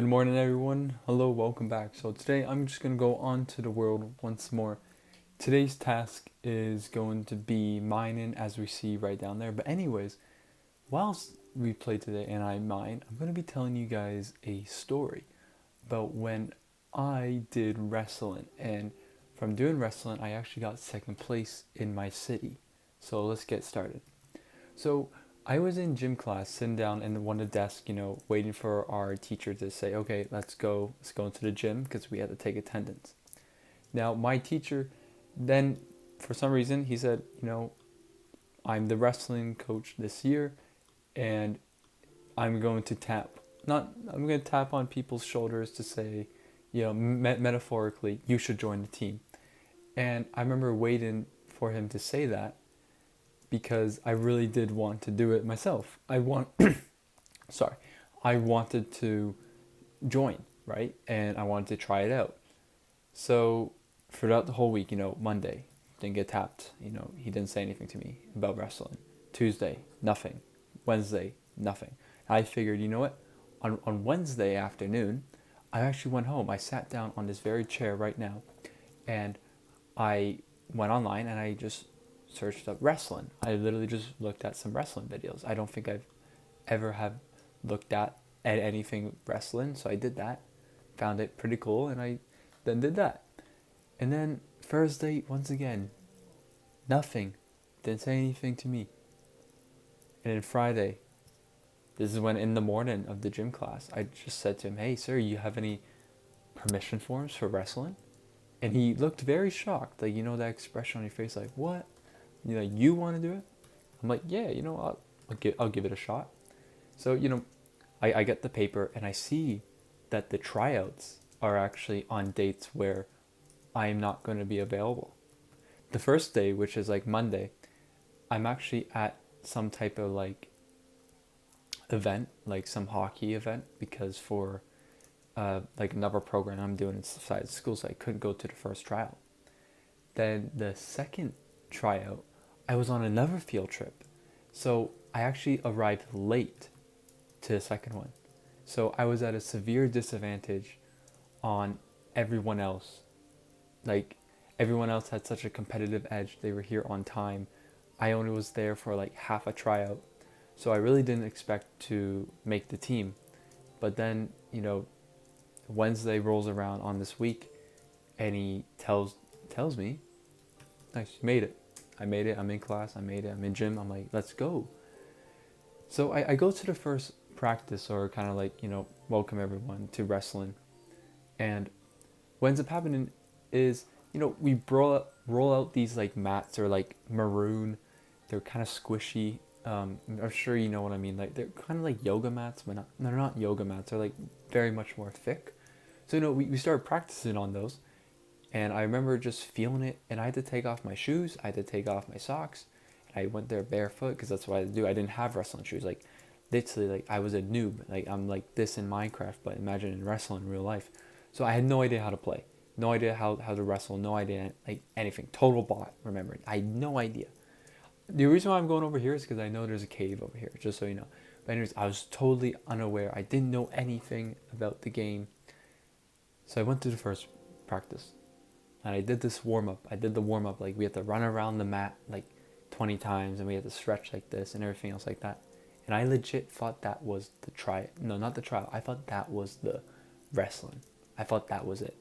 Good morning, everyone. Hello, welcome back. So, today I'm just going to go on to the world once more. Today's task is going to be mining, as we see right down there. But, anyways, whilst we play today and I mine, I'm going to be telling you guys a story about when I did wrestling. And from doing wrestling, I actually got second place in my city. So, let's get started. So I was in gym class, sitting down in one of the desks, waiting for our teacher to say, "Okay, let's go into the gym," because we had to take attendance. Now my teacher, then for some reason he said, "I'm the wrestling coach this year, and I'm going to tap, not I'm going to tap on people's shoulders to say, metaphorically, you should join the team." And I remember waiting for him to say that because I really did want to do it myself. Sorry, I wanted to join, right? And I wanted to try it out. So throughout the whole week, Monday, didn't get tapped. He didn't say anything to me about wrestling. Tuesday, nothing. Wednesday, nothing. I figured, you know what? On Wednesday afternoon, I actually went home. I sat down on this very chair right now, and I went online and I just searched up wrestling. I literally just looked at some wrestling videos. I don't think I've ever have looked at anything wrestling, so I did that. Found it pretty cool, and I then did that. And then Thursday, once again, nothing. Didn't say anything to me. And then Friday, this is when in the morning of the gym class, I just said to him, "Hey, sir, you have any permission forms for wrestling?" And he looked very shocked, like that expression on your face, like, "What? You want to do it?" I'm like, "Yeah, I'll give it a shot." So I get the paper and I see that the tryouts are actually on dates where I'm not going to be available. The first day, which is like Monday, I'm actually at some type of like event, like some hockey event, because for like another program I'm doing inside school, so I couldn't go to the first tryout. Then the second tryout, I was on another field trip, so I actually arrived late to the second one. So I was at a severe disadvantage on everyone else. Like, everyone else had such a competitive edge. They were here on time. I only was there for like half a tryout. So I really didn't expect to make the team. But then, Wednesday rolls around on this week and he tells me, "Nice, you made it." I made it. I'm in class. I made it. I'm in gym. I'm like, "Let's go." So I go to the first practice, or kind of like, welcome everyone to wrestling. And what ends up happening is, we roll out these like mats, or like maroon. They're kind of squishy. I'm sure you know what I mean. Like, they're kind of like yoga mats, but they're not yoga mats. They're like very much more thick. So, we started practicing on those. And I remember just feeling it. And I had to take off my shoes. I had to take off my socks. And I went there barefoot because that's what I do. I didn't have wrestling shoes. Like, literally, like, I was a noob. Like, I'm like this in Minecraft, but imagine in wrestling in real life. So I had no idea how to play. No idea how to wrestle. No idea, like, anything. Total bot, remember. I had no idea. The reason why I'm going over here is because I know there's a cave over here, just so you know. But anyways, I was totally unaware. I didn't know anything about the game. So I went to the first practice. And I did this warm up. I did the warm up. Like, we had to run around the mat like 20 times, and we had to stretch like this and everything else like that. And I legit thought that was the try. No, not the trial. I thought that was the wrestling. I thought that was it.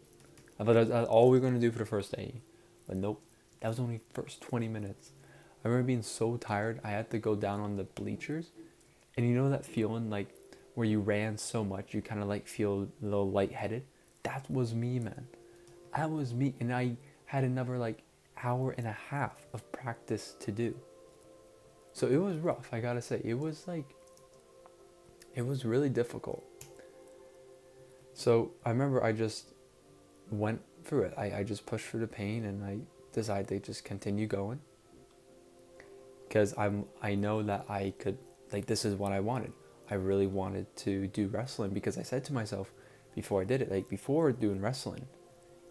I thought that was all we were going to do for the first day. But nope. That was only first 20 minutes. I remember being so tired, I had to go down on the bleachers. And you know that feeling, like, where you ran so much, you kind of like feel a little lightheaded? That was me, man. That was me. And I had another like hour and a half of practice to do. So it was rough, I gotta say. It was really difficult. So I remember I just went through it. I just pushed through the pain, and I decided to just continue going. Because I know that I could, like, this is what I wanted. I really wanted to do wrestling, because I said to myself before I did it, like, before doing wrestling,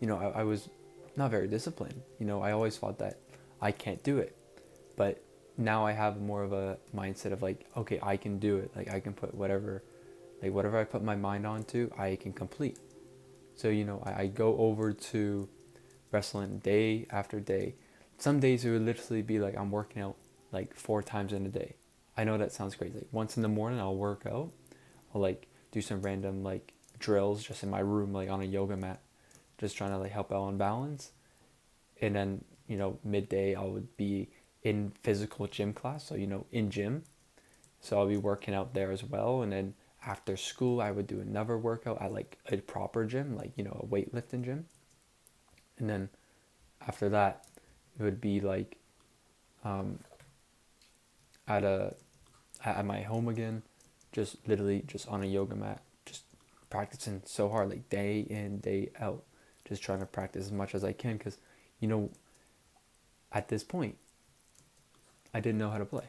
I was not very disciplined. I always thought that I can't do it. But now I have more of a mindset of like, okay, I can do it. Like, I can put whatever Like whatever I put my mind onto, I can complete. So, I go over to wrestling day after day. Some days it would literally be like I'm working out like 4 times in a day. I know that sounds crazy. Like once in the morning I'll work out. I'll like do some random like drills just in my room, like on a yoga mat, just trying to like help out on balance. And then, midday I would be in physical gym class. So, in gym. So I'll be working out there as well. And then after school I would do another workout at like a proper gym, like, a weightlifting gym. And then after that, it would be like um, at a at my home again, just literally just on a yoga mat, just practicing so hard, like day in day out, just trying to practice as much as I can, because you know at this point I didn't know how to play.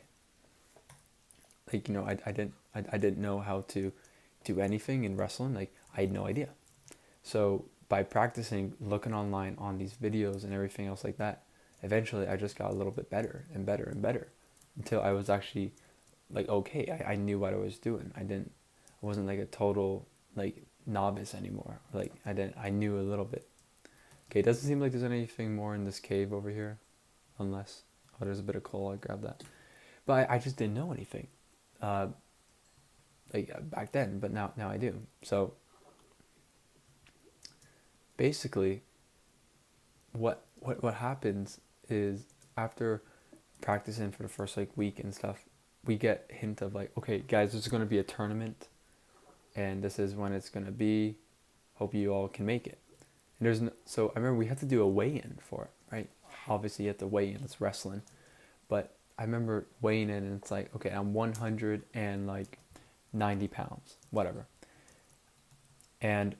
Like, I didn't know how to do anything in wrestling. Like, I had no idea. So by practicing, looking online on these videos and everything else like that, eventually I just got a little bit better and better and better, until I was actually like, okay, I knew what I was doing. I wasn't like a total like novice anymore. Like I knew a little bit. Okay, it doesn't seem like there's anything more in this cave over here, unless, oh, there's a bit of coal. I grabbed that, but I just didn't know anything, uh, like back then. But now I do. So basically, what happens is, after practicing for the first like week and stuff, we get hint of like, okay, guys, there's going to be a tournament, and this is when it's going to be. Hope you all can make it. And so I remember we had to do a weigh-in for it, right? Obviously you have to weigh in, it's wrestling. But I remember weighing in, and it's like, okay, I'm 190 pounds, whatever. And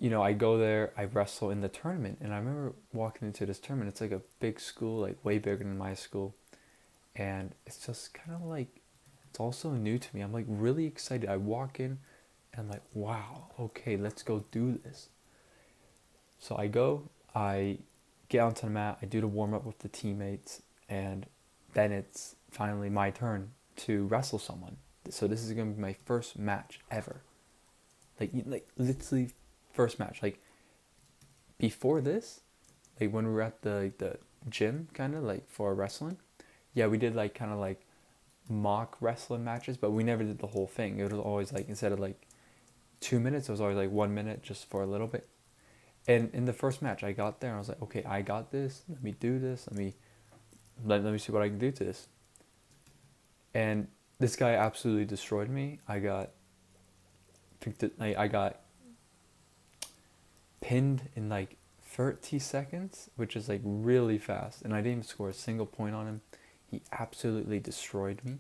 I go there, I wrestle in the tournament, and I remember walking into this tournament. It's like a big school, like way bigger than my school. And it's just kind of like, it's all so new to me. I'm like really excited. I walk in and I'm like, wow, okay, let's go do this. So I get onto the mat, I do the warm up with the teammates, and then it's finally my turn to wrestle someone. So this is gonna be my first match ever. Like literally first match. Like before this, like when we were at the gym, kind of like for wrestling, yeah, we did like kind of like mock wrestling matches, but we never did the whole thing. It was always like, instead of like 2 minutes, it was always like 1 minute just for a little bit. And in the first match, I got there and I was like, okay, I got this. Let me do this. Let me see what I can do to this. And this guy absolutely destroyed me. I got pinned in like 30 seconds, which is like really fast. And I didn't even score a single point on him. He absolutely destroyed me.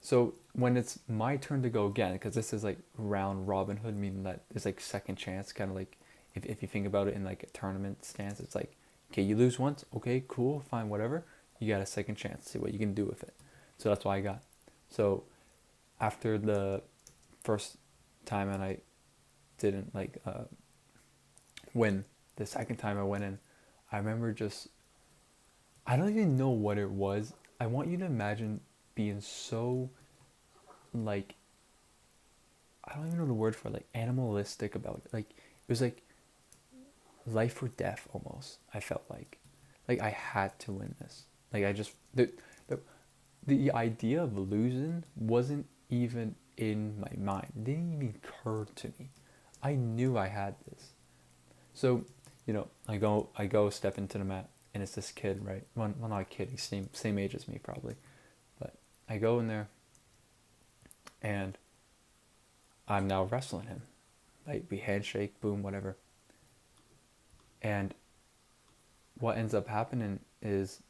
So when it's my turn to go again, because this is like round Robin Hood, meaning that there's like second chance, kind of like, if you think about it in like a tournament stance, it's like, okay, you lose once, okay, cool, fine, whatever. You got a second chance, see what you can do with it. So that's what I got. So after the first time and I didn't like win, the second time I went in, I remember just, I don't even know what it was. I want you to imagine being so like, I don't even know the word for it, like animalistic about it. Like it was like life or death almost. I felt like I had to win this. Like I just the idea of losing wasn't even in my mind. It didn't even occur to me. I knew I had this. So I go step into the mat, and it's this kid, right? Well, not a kid. He's same age as me probably, but I go in there, and I'm now wrestling him. Like we handshake, boom, whatever. And what ends up happening is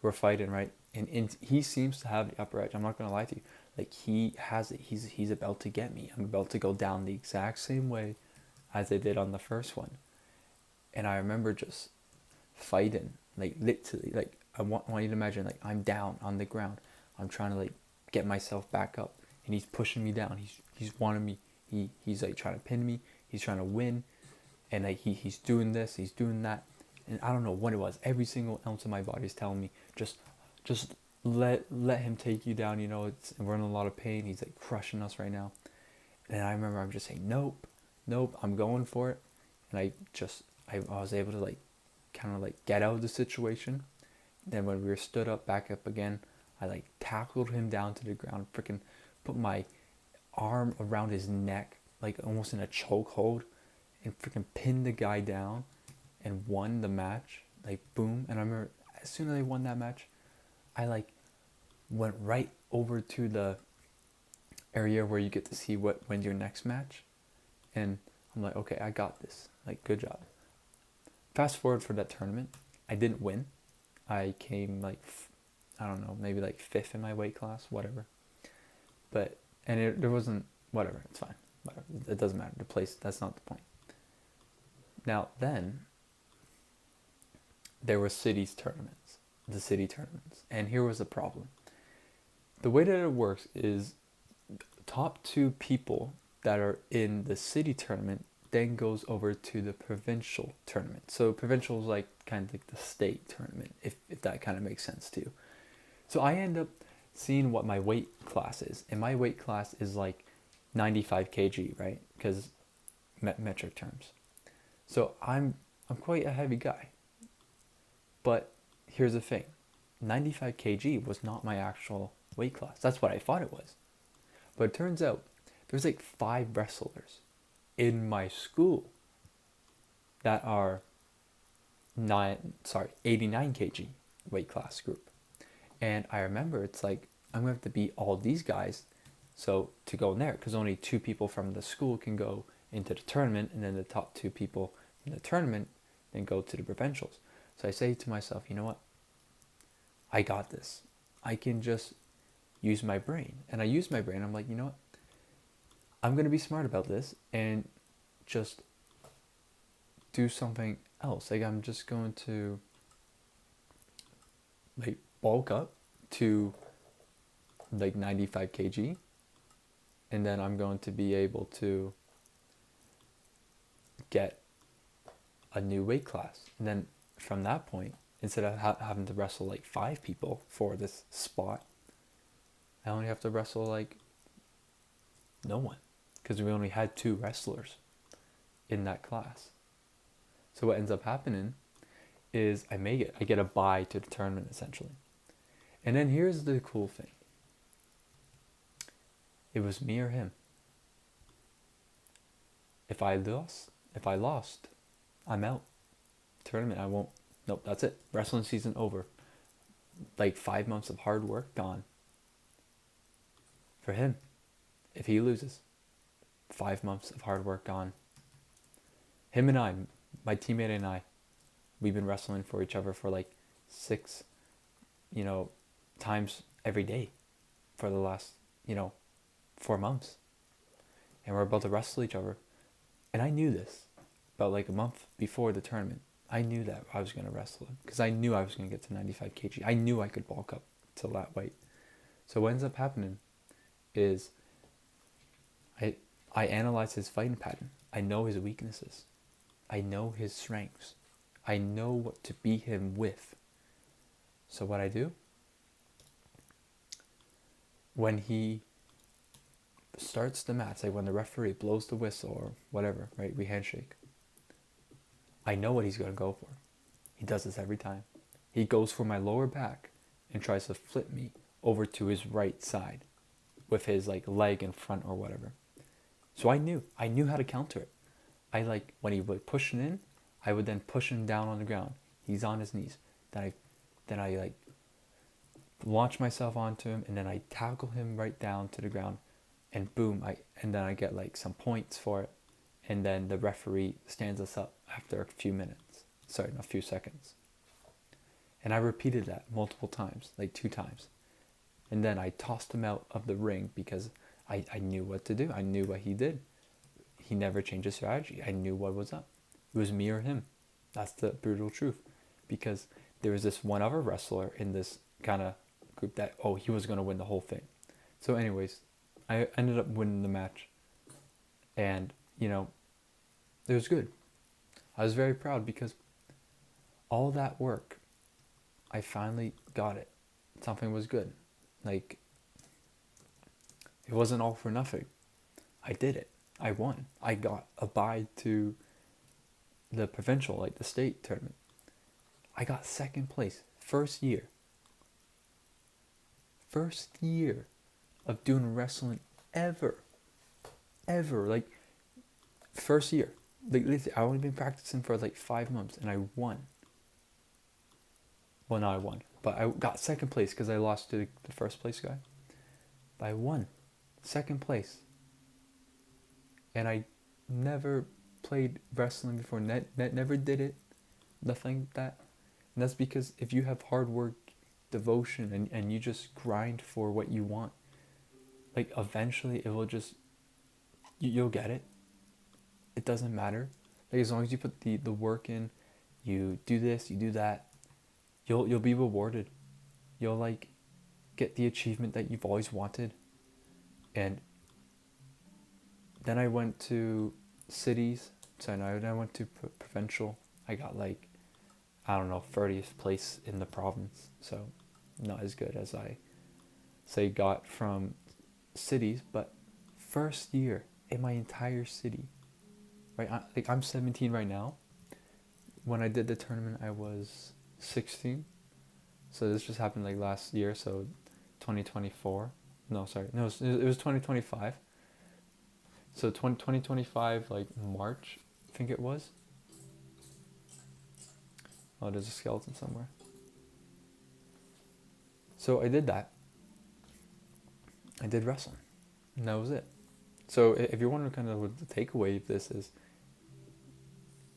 we're fighting, right? And he seems to have the upper edge. I'm not gonna lie to you. Like he has it. He's about to get me. I'm about to go down the exact same way as I did on the first one. And I remember just fighting, like literally, like I want you to imagine, like I'm down on the ground. I'm trying to like get myself back up, and he's pushing me down. He's wanting me. He's like trying to pin me. He's trying to win, and like he's doing this, he's doing that, and I don't know what it was. Every single ounce of my body is telling me just let him take you down. We're in a lot of pain. He's like crushing us right now. And I remember I'm just saying, nope, nope, I'm going for it. And I was able to like kind of like get out of the situation. Then when we were stood up, back up again, I like tackled him down to the ground, freaking put my arm around his neck, like almost in a chokehold, and freaking pinned the guy down and won the match. Like boom. And I remember as soon as I won that match, I like went right over to the area where you get to see what wins your next match. And I'm like, okay, I got this. Like, good job. Fast forward for that tournament, I didn't win. I came like, I don't know, maybe like fifth in my weight class, whatever. But, and there wasn't, whatever, it's fine. Whatever. It doesn't matter. The place, that's not the point. Now, then, there were the city tournaments. And here was the problem. The way that it works is top two people that are in the city tournament then goes over to the provincial tournament. So provincial is like kind of like the state tournament, if that kind of makes sense to you. So I end up seeing what my weight class is. And my weight class is like 95 kg, right? Because metric terms. So I'm quite a heavy guy. But here's the thing. 95 kg was not my actual weight class. That's what I thought it was. But it turns out there's like 5 wrestlers in my school that are 89 kg weight class group. And I remember it's like, I'm going to have to beat all these guys so to go in there, because only 2 people from the school can go into the tournament, and then the top 2 people in the tournament then go to the provincials. So I say to myself, you know what? I got this. I can just use my brain. And I use my brain. I'm like, you know what? I'm going to be smart about this and just do something else. Like, I'm just going to like bulk up to like 95 kg, and then I'm going to be able to get a new weight class. And then from that point, instead of having to wrestle like 5 people for this spot, I only have to wrestle like no one, because we only had 2 wrestlers in that class. So what ends up happening is I get a bye to the tournament essentially. And then here's the cool thing. It was me or him. If I lost, I'm out. Tournament, I won't. Nope, that's it. Wrestling season over. Like 5 months of hard work gone. For him, if he loses, 5 months of hard work gone. Him and I, my teammate and I, we've been wrestling for each other for like 6, times every day for the last, 4 months. And we're about to wrestle each other. And I knew this about like a month before the tournament. I knew that I was going to wrestle him because I knew I was going to get to 95 kg. I knew I could bulk up to that weight. So what ends up happening is I analyze his fighting pattern. I know his weaknesses. I know his strengths. I know what to beat him with. So what I do, when he starts the match, like when the referee blows the whistle or whatever, right, we handshake, I know what he's going to go for. He does this every time. He goes for my lower back and tries to flip me over to his right side with his like leg in front or whatever. So I knew how to counter it. I like when he would push it in, I would then push him down on the ground. He's on his knees. Then I like launch myself onto him, and then I tackle him right down to the ground, and boom, and then I get like some points for it, and then the referee stands us up after a few seconds. And I repeated that multiple times, like 2 times. And then I tossed him out of the ring because I knew what to do. I knew what he did. He never changed his strategy. I knew what was up. It was me or him. That's the brutal truth. Because there was this one other wrestler in this kind of group that, he was going to win the whole thing. So anyways, I ended up winning the match. And, it was good. I was very proud because all that work, I finally got it. something was good. Like, it wasn't all for nothing. I did it. I won. I got a bye to the provincial, like the state tournament. I got second place. First year. First year of doing wrestling ever. Ever. Like, first year. Like, literally, I only been practicing for like 5 months and I won. Well, not I won, but I got second place because I lost to the first place guy. But I won. Second place. And I never played wrestling before. Never did it. Nothing like that. And that's because if you have hard work, devotion, and you just grind for what you want, like, eventually it will just, you'll get it. It doesn't matter. Like, as long as you put the work in, you do this, you do that, you'll be rewarded. You'll, like, get the achievement that you've always wanted. And then I went to cities. So then I went to provincial. I got, like, I don't know, 30th place in the province. So not as good as I say got from cities, but first year in my entire city. Right, I'm 17 right now. When I did the tournament, I was 16. So this just happened like last year, so 2024. No, sorry, no, it was 2025. So 2025, like March, I think it was. Oh, there's a skeleton somewhere. So I did that. I did wrestling. And that was it. So if you're wondering kind of what the takeaway of this is,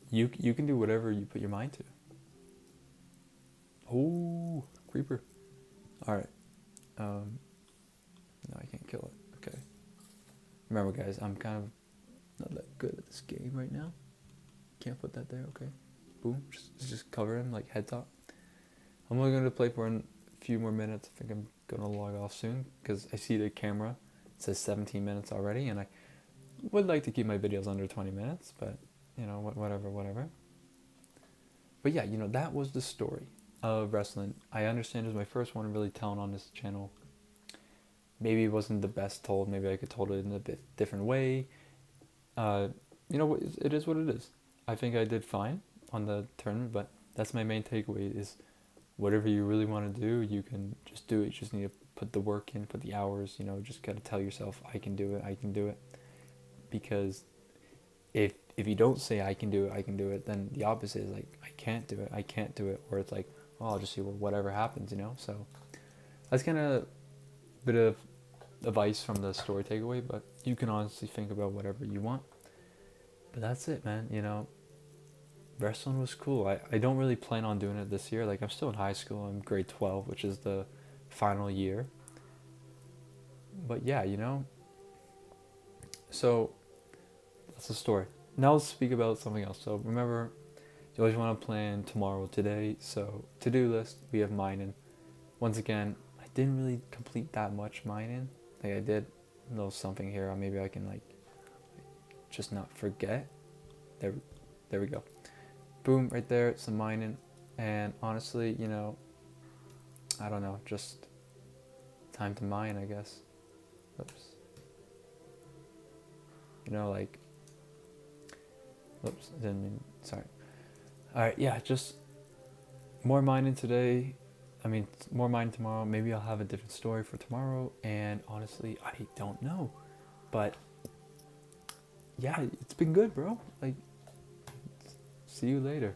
you can do whatever you put your mind to. Oh, creeper. Alright. No, I can't kill it. Okay. Remember, guys, I'm kind of not that good at this game right now. Can't put that there, okay. Boom. Just cover him, like, head top. I'm only going to play for a few more minutes. I think I'm going to log off soon, because I see the camera. It says 17 minutes already, and I would like to keep my videos under 20 minutes, but, you know, whatever. But yeah, you know, that was the story of wrestling. I understand it was my first one really telling on this channel. Maybe it wasn't the best told. Maybe I could told it in a bit different way. You know, it is what it is. I think I did fine on the tournament, but that's my main takeaway is whatever you really want to do, you can just do it. You just need to put the work in, put the hours, you know, just got to tell yourself, I can do it. Because if you don't say I can do it, then the opposite is like, I can't do it. Or it's like, oh, I'll just see whatever happens, you know? So that's kind of a bit of advice from the story takeaway, but you can honestly think about whatever you want. But that's it, man. You know, wrestling was cool. I don't really plan on doing it this year. Like, I'm still in high school. I'm grade 12, which is the final year. But yeah, you know. So that's the story. Now let's speak about something else. So remember, you always want to plan tomorrow, today. So to-do list, we have mining. Once again, I didn't really complete that much mining. Like, I did a little something here. Maybe I can, like, just not forget. There we go. Boom, right there, some mining. And honestly, you know, I don't know, just time to mine, I guess. Oops. You know, like, oops, didn't mean, sorry. Alright, yeah, just more mining today. I mean, more mining tomorrow. Maybe I'll have a different story for tomorrow. And honestly, I don't know. But yeah, it's been good, bro. Like, see you later.